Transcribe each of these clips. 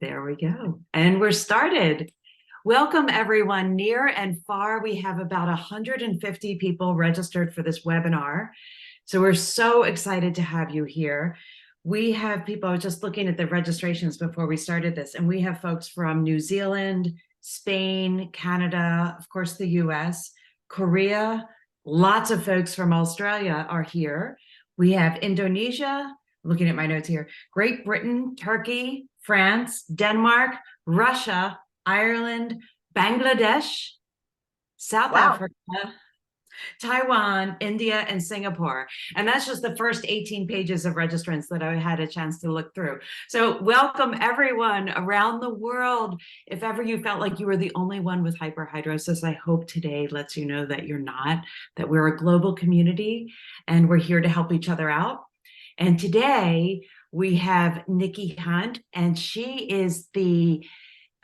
There we go. And we're started. Welcome, everyone, near and far. We have about 150 people registered for this webinar. So we're so excited to have you here. We have people, I was just looking at the registrations before we started this, and we have folks from New Zealand, Spain, Canada, of course, the US, Korea, lots of folks from Australia are here. We have Indonesia, looking at my notes here, Great Britain, Turkey, France, Denmark, Russia, Ireland, Bangladesh, South Africa, Taiwan, India, and Singapore. And that's just the first 18 pages of registrants that I had a chance to look through. So welcome everyone around the world. If ever you felt like you were the only one with hyperhidrosis, I hope today lets you know that you're not, that we're a global community and we're here to help each other out. And today we have Niquette Hunt, and she is the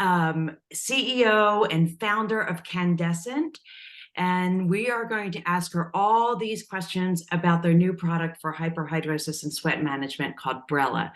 CEO and founder of Candescent. And we are going to ask her all these questions about their new product for hyperhidrosis and sweat management called Brella.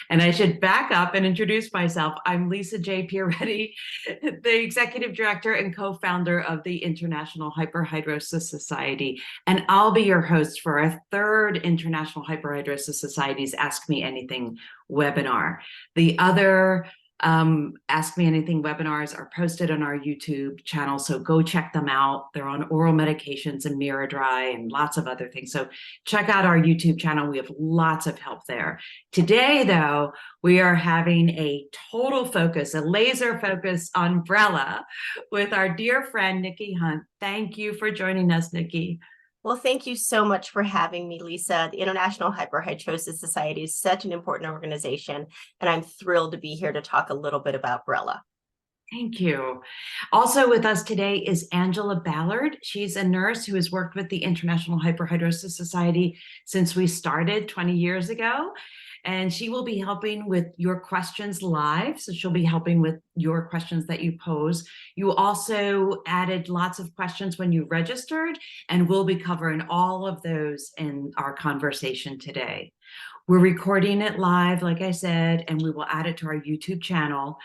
And I should back up and introduce myself. I'm Lisa J. Pieretti, the executive director and co-founder of the International Hyperhidrosis Society. And I'll be your host for a third International Hyperhidrosis Society's Ask Me Anything webinar. The other Ask Me Anything webinars are posted on our YouTube channel, so go check them out. They're on oral medications and mirror dry and lots of other things. So check out our YouTube channel. We have lots of help there. Today, though, we are having a total focus, a laser focus on Brella with our dear friend, Niquette Hunt. Thank you for joining us, Niquette. Well, thank you so much for having me, Lisa. The International Hyperhidrosis Society is such an important organization, and I'm thrilled to be here to talk a little bit about Brella. Thank you. Also with us today is Angela Ballard. She's a nurse who has worked with the International Hyperhidrosis Society since we started 20 years ago. And she will be helping with your questions live. So she'll be helping with your questions that you pose. You also added lots of questions when you registered, and we'll be covering all of those in our conversation today. We're recording it live, like I said, and we will add it to our YouTube channel.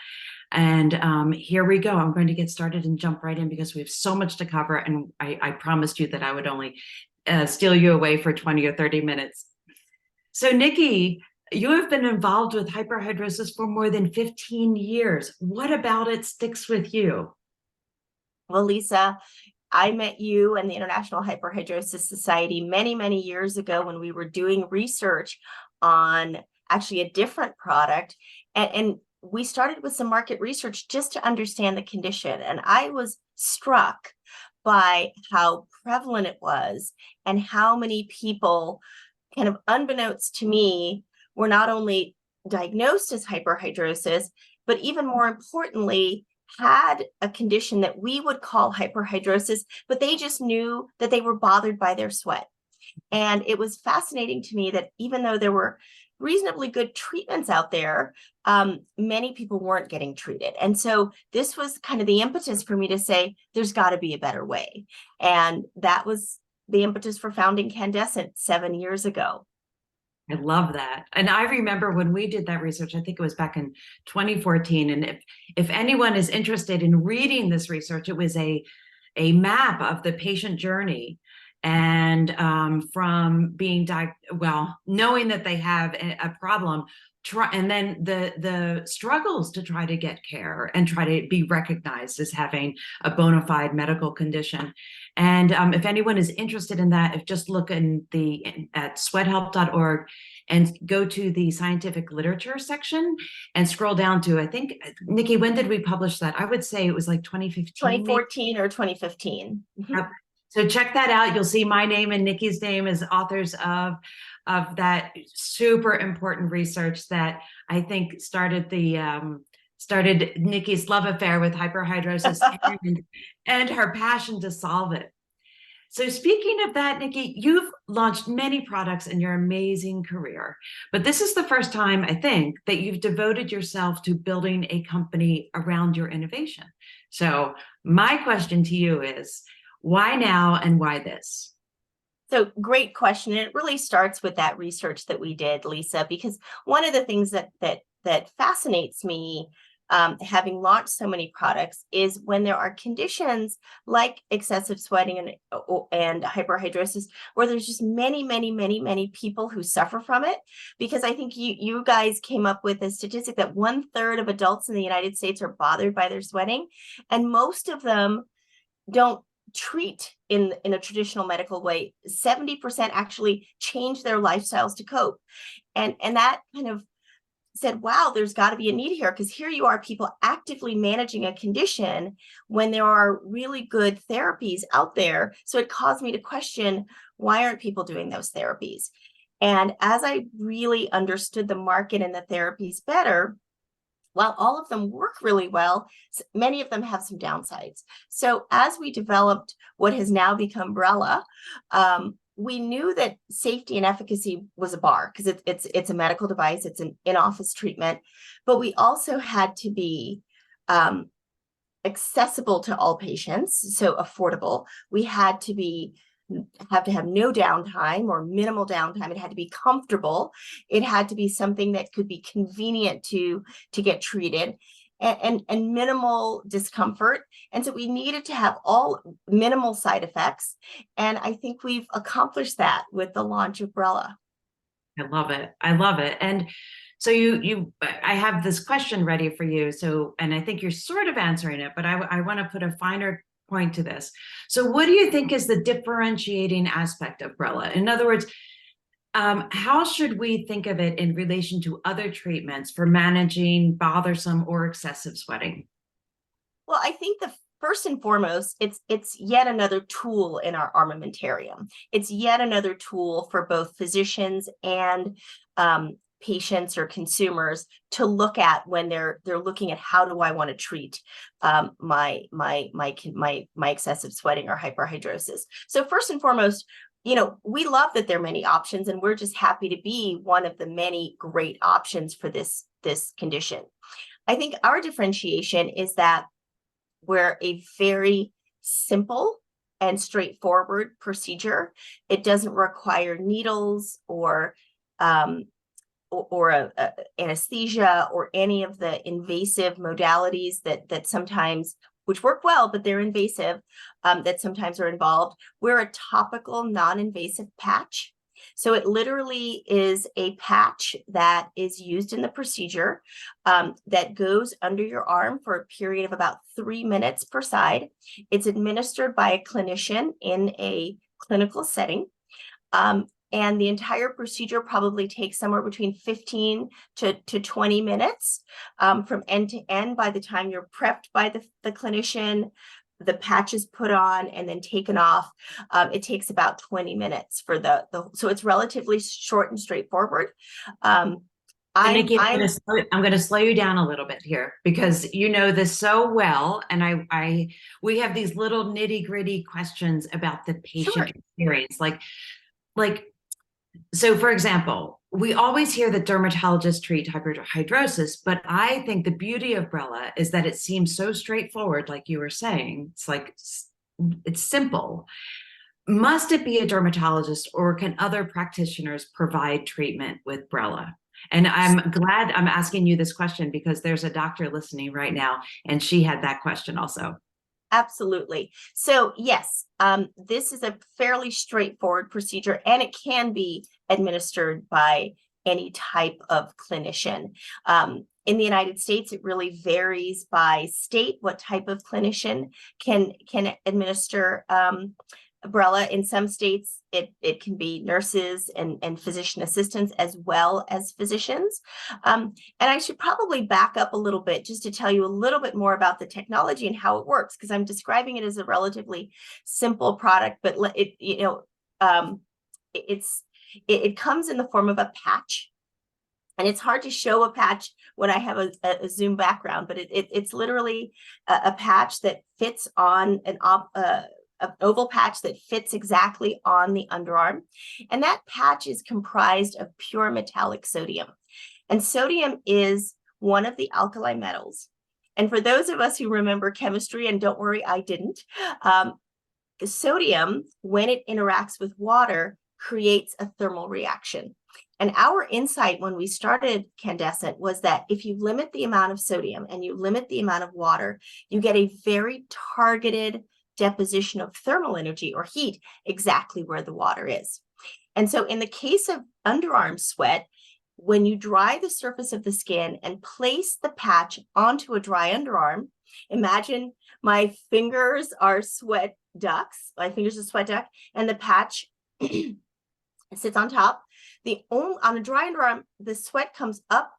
And here we go. I'm going to get started and jump right in because we have so much to cover. And I promised you that I would only steal you away for 20 or 30 minutes. So Niquette, you have been involved with hyperhidrosis for more than 15 years. What about it sticks with you? Well, Lisa, I met you and the International Hyperhidrosis Society many, many years ago when we were doing research on actually a different product. And we started with some market research just to understand the condition. And I was struck by how prevalent it was and how many people, kind of unbeknownst to me, were not only diagnosed as hyperhidrosis, but even more importantly, had a condition that we would call hyperhidrosis, but they just knew that they were bothered by their sweat. And it was fascinating to me that even though there were reasonably good treatments out there, many people weren't getting treated. And so this was kind of the impetus for me to say, there's got to be a better way. And that was the impetus for founding Candescent 7 years ago. I love that. And I remember when we did that research, I think it was back in 2014. And if anyone is interested in reading this research, it was a map of the patient journey. And from being knowing that they have a problem, and then the struggles to try to get care and try to be recognized as having a bona fide medical condition. And if anyone is interested in that, just look at sweathelp.org and go to the scientific literature section and scroll down to, I think, Niquette, when did we publish that? I would say it was like 2015. 2014 or 2015. Yep. So check that out. You'll see my name and Niquette's name as authors of that super important research that I think started Niquette's love affair with hyperhidrosis and her passion to solve it. So speaking of that, Niquette, you've launched many products in your amazing career, but this is the first time, I think, that you've devoted yourself to building a company around your innovation. So my question to you is, why now and why this? So great question. And it really starts with that research that we did, Lisa, because one of the things that fascinates me having launched so many products, is when there are conditions like excessive sweating and hyperhidrosis, where there's just many people who suffer from it. Because I think you guys came up with a statistic that 1/3 of adults in the United States are bothered by their sweating, and most of them don't treat in a traditional medical way. 70% actually change their lifestyles to cope. And that kind of said, wow, there's got to be a need here, because here you are, people actively managing a condition when there are really good therapies out there. So it caused me to question, why aren't people doing those therapies? And as I really understood the market and the therapies better, while all of them work really well, many of them have some downsides. So as we developed what has now become Brella, we knew that safety and efficacy was a bar, because it's a medical device, it's an in-office treatment, but we also had to be accessible to all patients, so affordable. We had to have no downtime or minimal downtime. It had to be comfortable. It had to be something that could be convenient to get treated, and minimal discomfort. And so we needed to have all minimal side effects. And I think we've accomplished that with the launch of Brella. I love it. I love it. And so I have this question ready for you. So, and I think you're sort of answering it, but I want to put a finer point to this. So what do you think is the differentiating aspect of Brella? In other words, how should we think of it in relation to other treatments for managing bothersome or excessive sweating? Well, I think the first and foremost, it's yet another tool in our armamentarium. It's yet another tool for both physicians and patients or consumers to look at when they're looking at, how do I want to treat my excessive sweating or hyperhidrosis. So first and foremost, we love that there are many options, and we're just happy to be one of the many great options for this condition. I think our differentiation is that we're a very simple and straightforward procedure. It doesn't require needles or anesthesia or any of the invasive modalities that sometimes, which work well, but they're invasive, that sometimes are involved. We're a topical, non-invasive patch. So it literally is a patch that is used in the procedure, that goes under your arm for a period of about 3 minutes per side. It's administered by a clinician in a clinical setting. And the entire procedure probably takes somewhere between 15 to 20 minutes from end to end. By the time you're prepped by the clinician, the patch is put on and then taken off. It takes about 20 minutes for so it's relatively short and straightforward. Nikki, I'm going to slow you down a little bit here, because you know this so well, and we have these little nitty-gritty questions about the patient experience, like. So, for example, we always hear that dermatologists treat hyperhidrosis, but I think the beauty of Brella is that it seems so straightforward, like you were saying. It's simple. Must it be a dermatologist, or can other practitioners provide treatment with Brella? And I'm glad I'm asking you this question, because there's a doctor listening right now, and she had that question also. Absolutely. So yes, this is a fairly straightforward procedure, and it can be administered by any type of clinician. In the United States, it really varies by state what type of clinician can administer Brella. In some states, it can be nurses and physician assistants as well as physicians. And I should probably back up a little bit just to tell you a little bit more about the technology and how it works, because I'm describing it as a relatively simple product, but it comes in the form of a patch. And it's hard to show a patch when I have a Zoom background, but it's literally a patch that fits on an oval patch that fits exactly on the underarm. And that patch is comprised of pure metallic sodium. And sodium is one of the alkali metals. And for those of us who remember chemistry, and don't worry, I didn't, sodium, when it interacts with water, creates a thermal reaction. And our insight when we started Candescent was that if you limit the amount of sodium and you limit the amount of water, you get a very targeted deposition of thermal energy or heat exactly where the water is. And so in the case of underarm sweat, when you dry the surface of the skin and place the patch onto a dry underarm, imagine my fingers are sweat ducts, my fingers are sweat duct, and the patch sits on top. On a dry underarm, the sweat comes up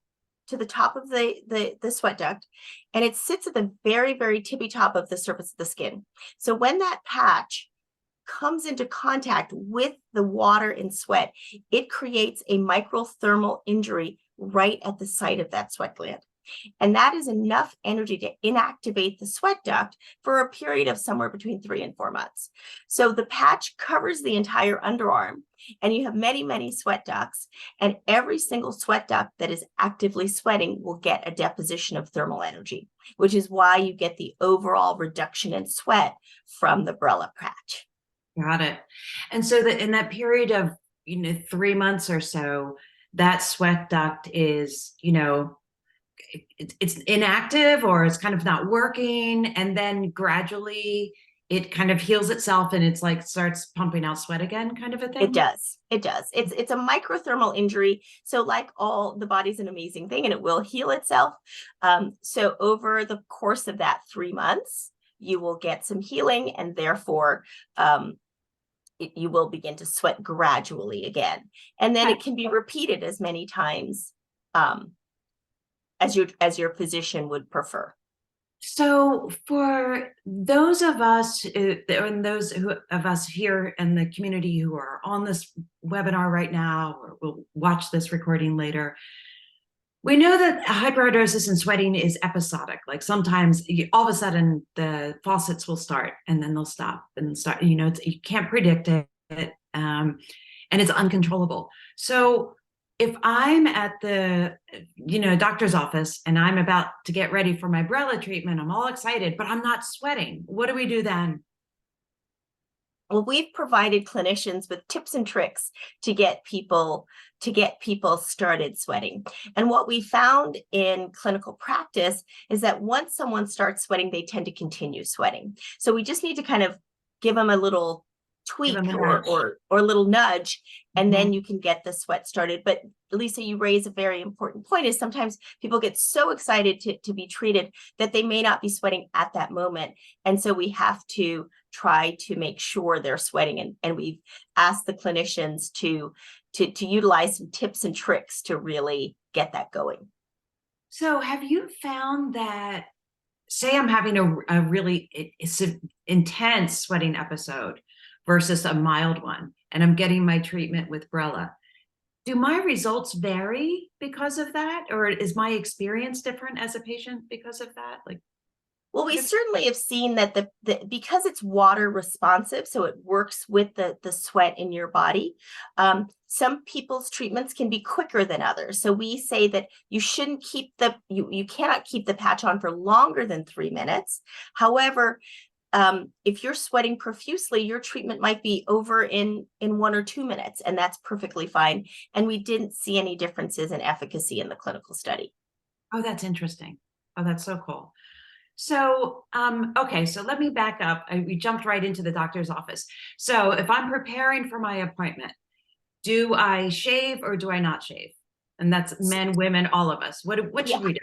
to the top of the sweat duct, and it sits at the very, very tippy top of the surface of the skin. So when that patch comes into contact with the water and sweat, it creates a microthermal injury right at the site of that sweat gland. And that is enough energy to inactivate the sweat duct for a period of somewhere between 3 and 4 months. So the patch covers the entire underarm, and you have many, many sweat ducts, and every single sweat duct that is actively sweating will get a deposition of thermal energy, which is why you get the overall reduction in sweat from the Brella patch. Got it. And so that in that period of, 3 months or so, that sweat duct is, it's inactive or it's kind of not working, and then gradually it kind of heals itself and it's like starts pumping out sweat again, kind of a thing. It does. It's a microthermal injury. So like all, the body's an amazing thing and it will heal itself. So over the course of that 3 months, you will get some healing, and therefore you will begin to sweat gradually again. And then it can be repeated as many times as your physician would prefer. So for those of us, and those of us here in the community who are on this webinar right now, or will watch this recording later, we know that hyperhidrosis and sweating is episodic. Like sometimes all of a sudden the faucets will start and then they'll stop and start, you can't predict it, and it's uncontrollable. So if I'm at the, doctor's office and I'm about to get ready for my Brella treatment, I'm all excited, but I'm not sweating. What do we do then? Well, we've provided clinicians with tips and tricks to get people started sweating. And what we found in clinical practice is that once someone starts sweating, they tend to continue sweating. So we just need to kind of give them a little tweak or a little nudge, and then you can get the sweat started. But Lisa, you raise a very important point, is sometimes people get so excited to be treated that they may not be sweating at that moment. And so we have to try to make sure they're sweating. And we've asked the clinicians to utilize some tips and tricks to really get that going. So have you found that, say I'm having a really intense sweating episode versus a mild one, and I'm getting my treatment with Brella, do my results vary because of that? Or is my experience different as a patient because of that? Well, we certainly have seen that because it's water responsive, so it works with the sweat in your body. Some people's treatments can be quicker than others. So we say that you shouldn't keep you cannot keep the patch on for longer than 3 minutes. However, if you're sweating profusely, your treatment might be over in 1 or 2 minutes, and that's perfectly fine. And we didn't see any differences in efficacy in the clinical study. Oh, that's interesting. Oh, that's so cool. So, okay, so let me back up. We jumped right into the doctor's office. So if I'm preparing for my appointment, do I shave or do I not shave? And that's men, women, all of us. What should we do?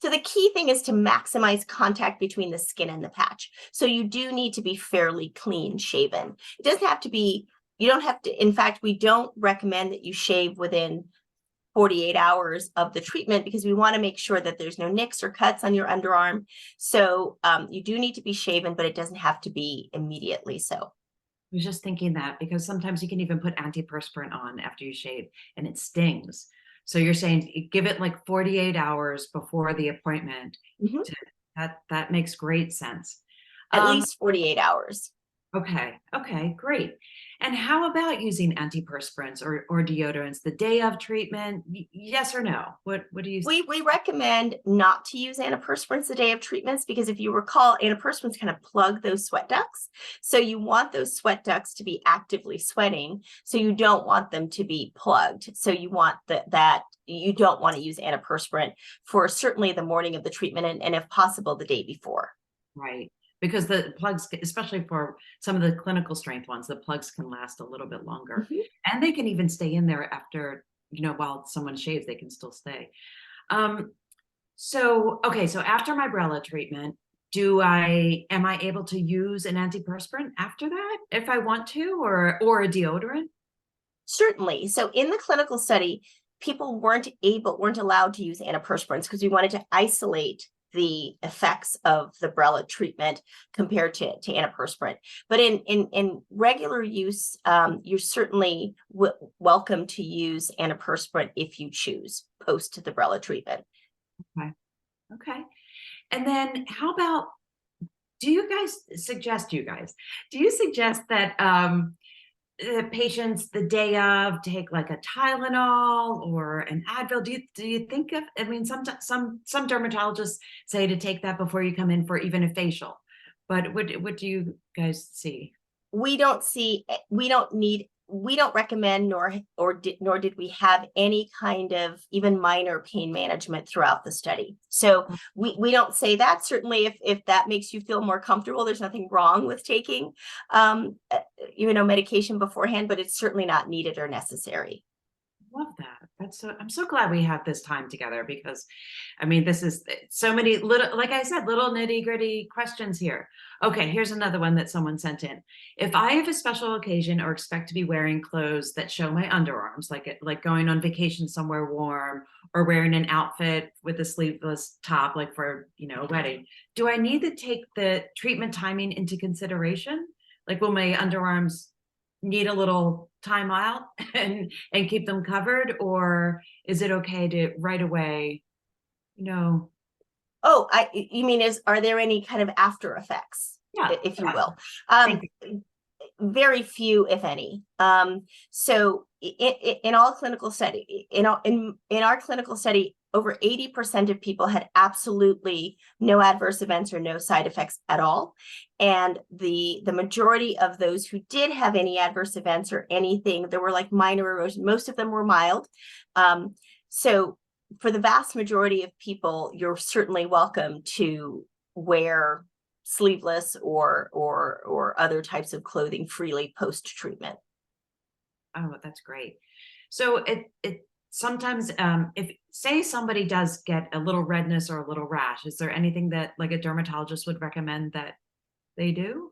So the key thing is to maximize contact between the skin and the patch. So you do need to be fairly clean shaven. It doesn't have to be, you don't have to, in fact, we don't recommend that you shave within 48 hours of the treatment, because we want to make sure that there's no nicks or cuts on your underarm. So you do need to be shaven, but it doesn't have to be immediately so. I was just thinking that, because sometimes you can even put antiperspirant on after you shave and it stings. So you're saying give it like 48 hours before the appointment. That makes great sense. At least 48 hours. Okay. Okay, great. And how about using antiperspirants or deodorants the day of treatment? Yes or no? What do you? We recommend not to use antiperspirants the day of treatments because if you recall, antiperspirants kind of plug those sweat ducts. So you want those sweat ducts to be actively sweating. So you don't want them to be plugged. So you want that you don't want to use antiperspirant for certainly the morning of the treatment and if possible, the day before. Right. Because the plugs, especially for some of the clinical strength ones, the plugs can last a little bit longer. Mhm. And they can even stay in there after, while someone shaves, they can still stay. Um, okay, so after my Brella treatment, am I able to use an antiperspirant after that if I want to, or a deodorant? Certainly. So in the clinical study, people weren't allowed to use antiperspirants because we wanted to isolate the effects of the Brella treatment compared to antiperspirant. But in regular use, you're certainly welcome to use antiperspirant if you choose post the Brella treatment. Okay. Okay. And then how about, do you suggest that the patients the day of take like a Tylenol or an Advil? Do you think of, I mean, some dermatologists say to take that before you come in for even a facial, but what do you guys see? We don't recommend nor did we have any kind of even minor pain management throughout the study. So we don't say that. Certainly if that makes you feel more comfortable, there's nothing wrong with taking medication beforehand, but it's certainly not needed or necessary. Love that. I'm so glad we have this time together because I mean, this is so many little, like I said, little nitty gritty questions here. Okay, here's another one that someone sent in. If I have a special occasion or expect to be wearing clothes that show my underarms, like going on vacation somewhere warm or wearing an outfit with a sleeveless top, like for, a wedding, do I need to take the treatment timing into consideration? Like, will my underarms need a little time out and keep them covered, or is it okay to right away, you know Oh, you mean are there any kind of after effects, yeah, if you yeah. will? Thank you. Very few, if any. So in all clinical study, in our clinical study, over 80% of people had absolutely no adverse events or no side effects at all. And the majority of those who did have any adverse events or anything, there were like minor erosion. Most of them were mild. So for the vast majority of people, you're certainly welcome to wear sleeveless or other types of clothing freely post treatment. Oh, that's great. So it sometimes, if say somebody does get a little redness or a little rash, is there anything that like a dermatologist would recommend that they do?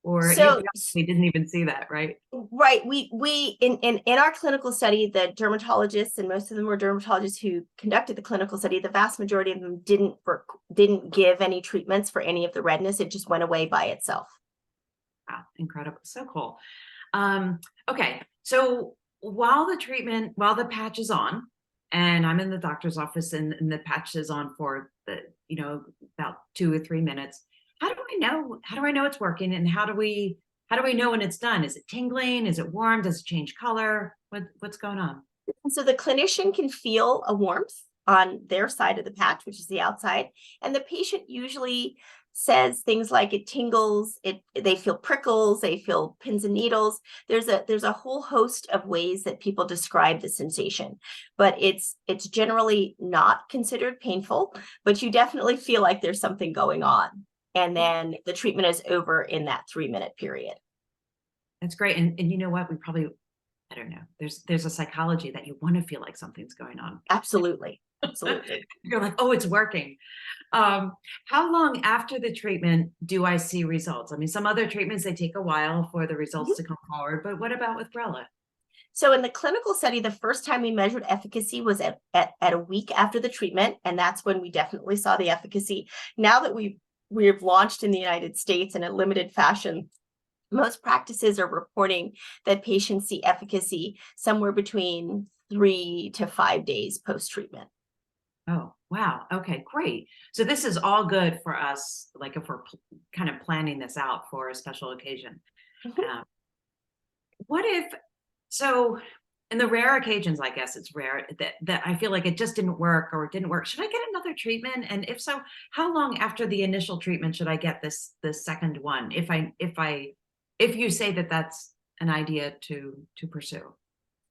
Or So we didn't even see that, right? right, we in our clinical study, the dermatologists, and most of them were dermatologists who conducted the clinical study, the vast majority of them didn't give any treatments for any of the redness. It just went away by itself. Wow, incredible. So cool. Okay, so while the patch is on, and I'm in the doctor's office and the patch is on for about 2 or 3 minutes, how do I know it's working, and how do we know when it's done? Is it tingling? Is it warm? Does it change color? What's going on? So the clinician can feel a warmth on their side of the patch, which is the outside, and the patient usually says things like it tingles, they feel prickles, they feel pins and needles. There's a whole host of ways that people describe the sensation, but it's generally not considered painful, but you definitely feel like there's something going on. And then the treatment is over in that 3-minute period. That's great. And you know what? We probably, I don't know. There's a psychology that you want to feel like something's going on. Absolutely. Absolutely. You're like, oh, it's working. How long after the treatment do I see results? I mean, some other treatments, they take a while for the results to come forward, but what about with Brella? So in the clinical study, the first time we measured efficacy was at a week after the treatment, and that's when we definitely saw the efficacy. Now that we've launched in the United States in a limited fashion, most practices are reporting that patients see efficacy somewhere between 3 to 5 days post-treatment. Oh, wow. Okay, great. So this is all good for us, like if we're kind of planning this out for a special occasion. Mhm. What if, so in the rare occasions, I guess it's rare that I feel like it just didn't work or it didn't work. Should I get another treatment? And if so, how long after the initial treatment should I get this second one? If you say that that's an idea to pursue.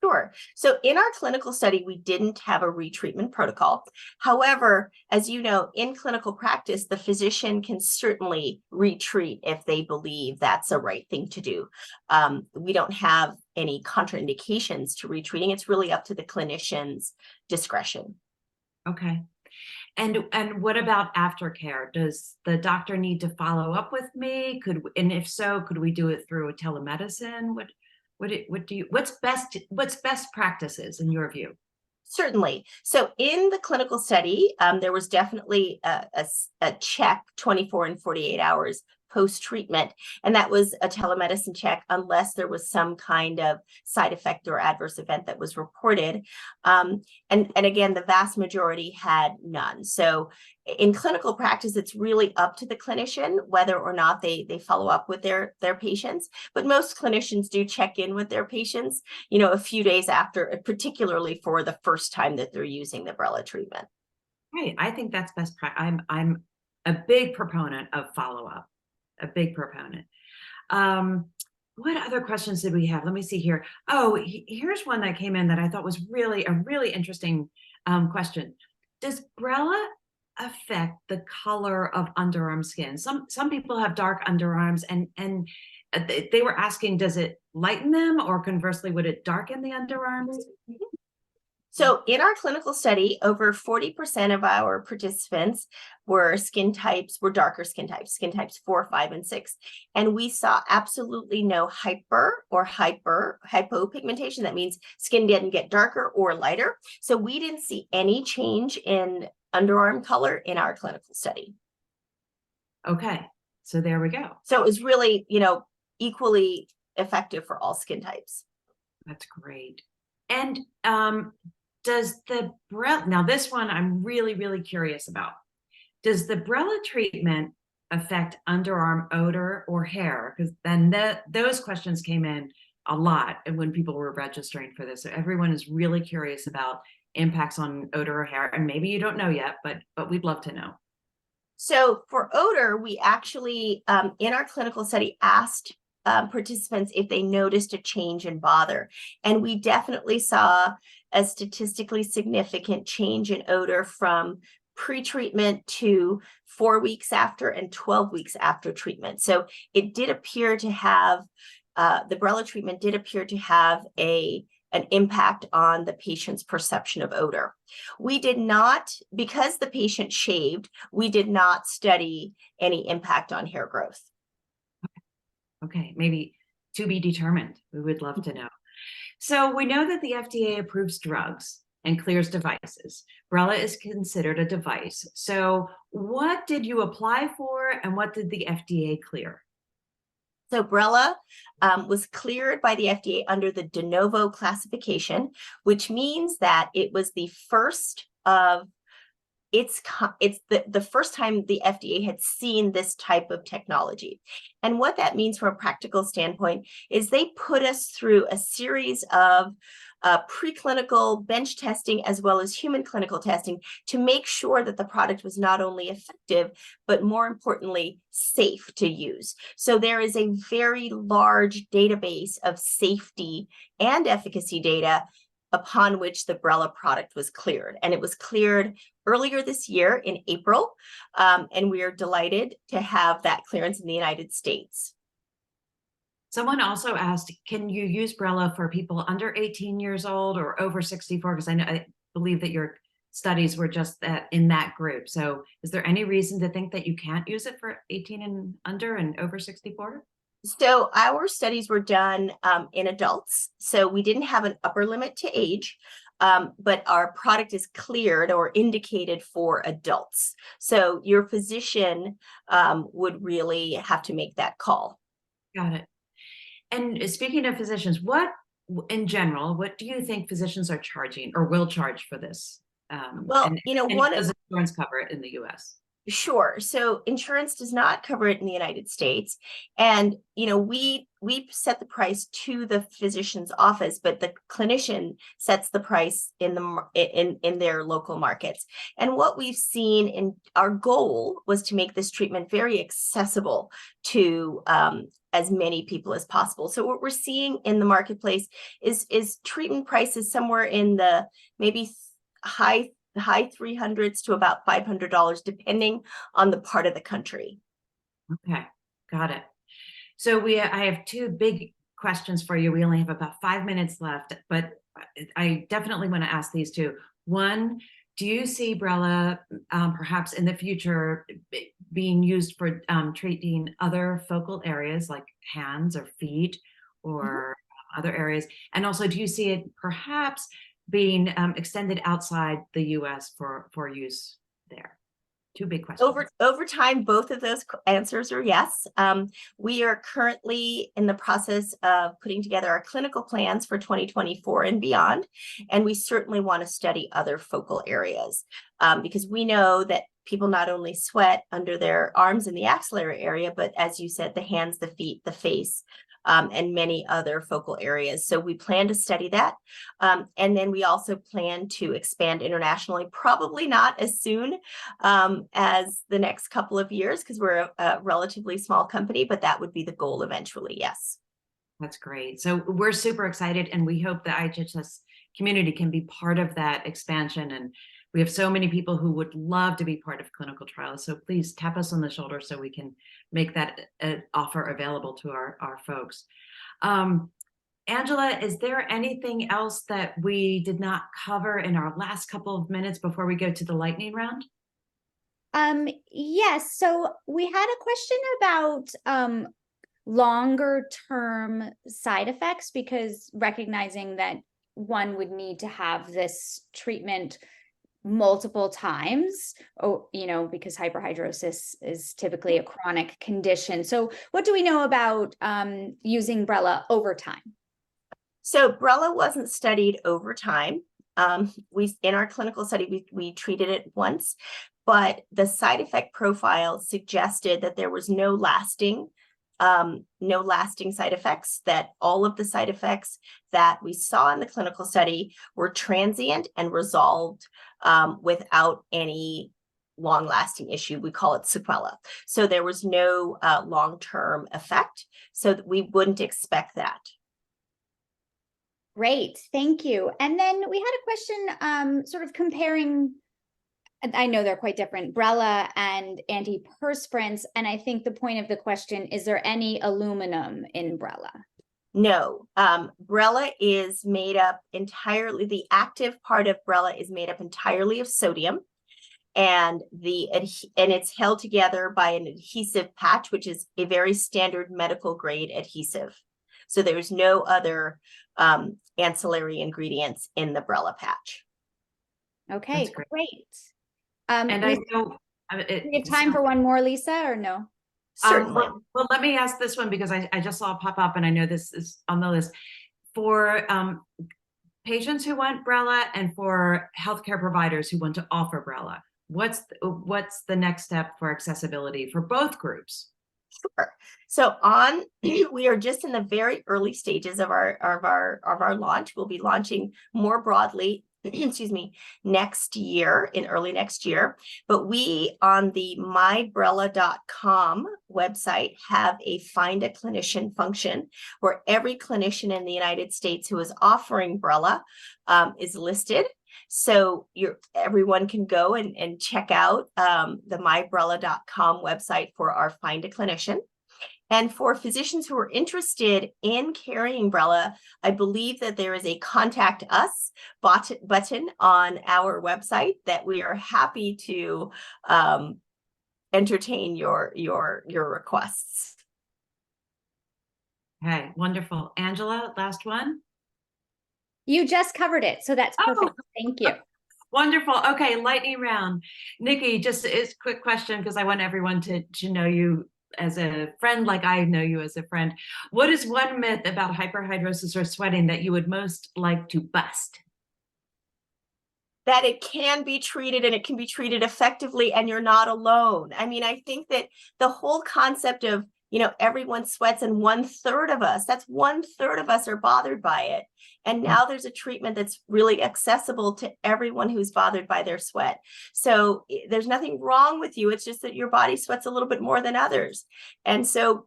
Sure. So in our clinical study, we didn't have a retreatment protocol. However, as you know, in clinical practice, the physician can certainly retreat if they believe that's the right thing to do. We don't have any contraindications to retreating. It's really up to the clinician's discretion. Okay. And what about aftercare? Does the doctor need to follow up with me? And if so, could we do it through a telemedicine? What's best practices in your view? Certainly. So in the clinical study, there was definitely a check 24 and 48 hours post-treatment, and that was a telemedicine check unless there was some kind of side effect or adverse event that was reported. And again, the vast majority had none. So in clinical practice, it's really up to the clinician whether or not they follow up with their patients. But most clinicians do check in with their patients, a few days after, particularly for the first time that they're using the Brella treatment. Right. I think that's I'm a big proponent of follow-up, a big proponent. What other questions did we have? Let me see here. Oh, here's one that came in that I thought was really a really interesting question. Does Brella affect the color of underarm skin? Some people have dark underarms, and they were asking, does it lighten them, or conversely, would it darken the underarms? So in our clinical study, over 40% of our participants were darker skin types 4, 5, and 6. And we saw absolutely no hypopigmentation. That means skin didn't get darker or lighter. So we didn't see any change in underarm color in our clinical study. Okay, so there we go. So it was really, equally effective for all skin types. That's great. And does the Brella, now this one I'm really, really curious about. Does the Brella treatment affect underarm odor or hair? Because then those questions came in a lot and when people were registering for this. So everyone is really curious about impacts on odor or hair. And maybe you don't know yet, but we'd love to know. So for odor, we actually, in our clinical study, asked participants if they noticed a change in bother. And we definitely saw a statistically significant change in odor from pre-treatment to 4 weeks after and 12 weeks after treatment. So it did appear to have, the Brella treatment did appear to have an impact on the patient's perception of odor. We did not, because the patient shaved, we did not study any impact on hair growth. Okay, maybe to be determined. We would love to know. So we know that the FDA approves drugs and clears devices. Brella is considered a device. So what did you apply for and what did the FDA clear? So Brella was cleared by the FDA under the de novo classification, which means that it was the first of it's the first time the FDA had seen this type of technology. And what that means from a practical standpoint is they put us through a series of preclinical bench testing as well as human clinical testing to make sure that the product was not only effective, but more importantly, safe to use. So there is a very large database of safety and efficacy data upon which the Brella product was cleared. And it was cleared earlier this year in April. And we are delighted to have that clearance in the United States. Someone also asked, can you use Brella for people under 18 years old or over 64? Because I believe that your studies were just in that group. So is there any reason to think that you can't use it for 18 and under and over 64? So our studies were done in adults. So we didn't have an upper limit to age, but our product is cleared or indicated for adults. So your physician would really have to make that call. Got it. And speaking of physicians, in general, what do you think physicians are charging or will charge for this? Well, and one does insurance cover it in the US? Sure. So insurance does not cover it in the United States. And, we set the price to the physician's office, but the clinician sets the price in their local markets. And what we've seen in our goal was to make this treatment very accessible to as many people as possible. So what we're seeing in the marketplace is treatment prices somewhere in the maybe high 300s to about $500, depending on the part of the country. Okay, got it. So I have two big questions for you. We only have about 5 minutes left, but I definitely want to ask these two. One, do you see Brella perhaps in the future being used for treating other focal areas like hands or feet or other areas? And also, do you see it perhaps being extended outside the US for use there? Two big questions. Over time, both of those answers are yes. We are currently in the process of putting together our clinical plans for 2024 and beyond, and we certainly want to study other focal areas because we know that people not only sweat under their arms in the axillary area, but as you said, the hands, the feet, the face, and many other focal areas. So we plan to study that. And then we also plan to expand internationally, probably not as soon as the next couple of years, because we're a relatively small company, but that would be the goal eventually, yes. That's great. So we're super excited, and we hope the IHHS community can be part of that expansion. And we have so many people who would love to be part of clinical trials. So please tap us on the shoulder so we can make that offer available to our folks. Angela, is there anything else that we did not cover in our last couple of minutes before we go to the lightning round? Yes. So we had a question about longer term side effects, because recognizing that one would need to have this treatment multiple times, because hyperhidrosis is typically a chronic condition. So what do we know about using Brella over time? So Brella wasn't studied over time. In our clinical study, we treated it once, but the side effect profile suggested that there was no lasting side effects, that all of the side effects that we saw in the clinical study were transient and resolved without any long-lasting issue. We call it sequela. So there was no long-term effect, so we wouldn't expect that. Great, thank you. And then we had a question sort of comparing, I know they're quite different, Brella and antiperspirants. And I think the point of the question, is there any aluminum in Brella? No, Brella is made up entirely, the active part of Brella is made up entirely of sodium. And it's held together by an adhesive patch, which is a very standard medical grade adhesive. So there's no other ancillary ingredients in the Brella patch. Okay, great. And I know we have time for one more, Lisa, or no? Certainly. Well, let me ask this one, because I just saw it pop up, and I know this is on the list. For patients who want Brella and for healthcare providers who want to offer Brella, what's the next step for accessibility for both groups? Sure. So we are just in the very early stages of our launch. We'll be launching more broadly, excuse me, early next year. But we on the mybrella.com website have a find a clinician function where every clinician in the United States who is offering Brella is listed. So everyone can go and check out the mybrella.com website for our Find a Clinician. And for physicians who are interested in carrying Brella, I believe that there is a contact us button on our website that we are happy to entertain your requests. Okay, wonderful. Angela, last one. You just covered it, so that's perfect. Thank you. Wonderful. Okay, lightning round. Nikki, just a quick question, because I want everyone to know you as a friend, like I know you as a friend. What is one myth about hyperhidrosis or sweating that you would most like to bust? that it can be treated and it can be treated effectively, and you're not alone. I mean, I think that the whole concept of, you know, everyone sweats and 1/3 of us, that's 1/3 of us are bothered by it. And now there's a treatment that's really accessible to everyone who's bothered by their sweat. So there's nothing wrong with you. It's just that your body sweats a little bit more than others. And so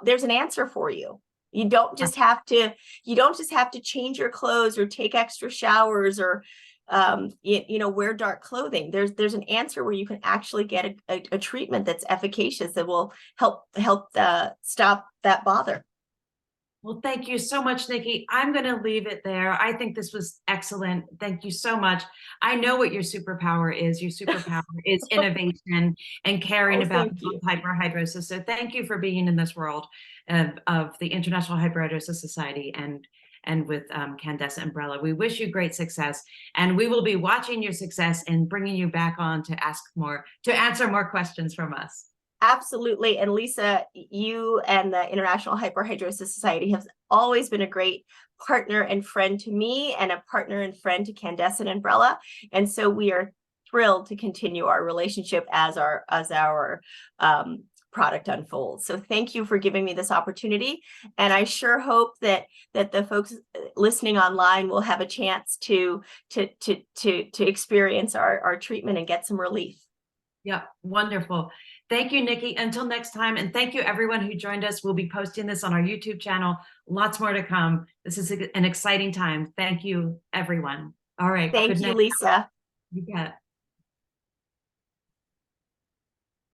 there's an answer for you. You don't just have to change your clothes or take extra showers or wear dark clothing. There's an answer where you can actually get a treatment that's efficacious that will help stop that bother. Well, thank you so much, Nikki. I'm going to leave it there. I think this was excellent. Thank you so much. I know what your superpower is. Your superpower is innovation and caring about hyperhidrosis. So thank you for being in this world of the International Hyperhidrosis Society and with Candace and Brella. We wish you great success, and we will be watching your success and bringing you back on to answer more questions from us. Absolutely. And Lisa, you and the International Hyperhidrosis Society have always been a great partner and friend to me, and a partner and friend to Candace and Brella. And so we are thrilled to continue our relationship as our product unfolds. So thank you for giving me this opportunity. And I sure hope that the folks listening online will have a chance to experience our treatment and get some relief. Yeah, wonderful. Thank you, Nikki. Until next time. And thank you, everyone who joined us. We'll be posting this on our YouTube channel. Lots more to come. This is an exciting time. Thank you, everyone. All right. Thank you, Lisa. You bet.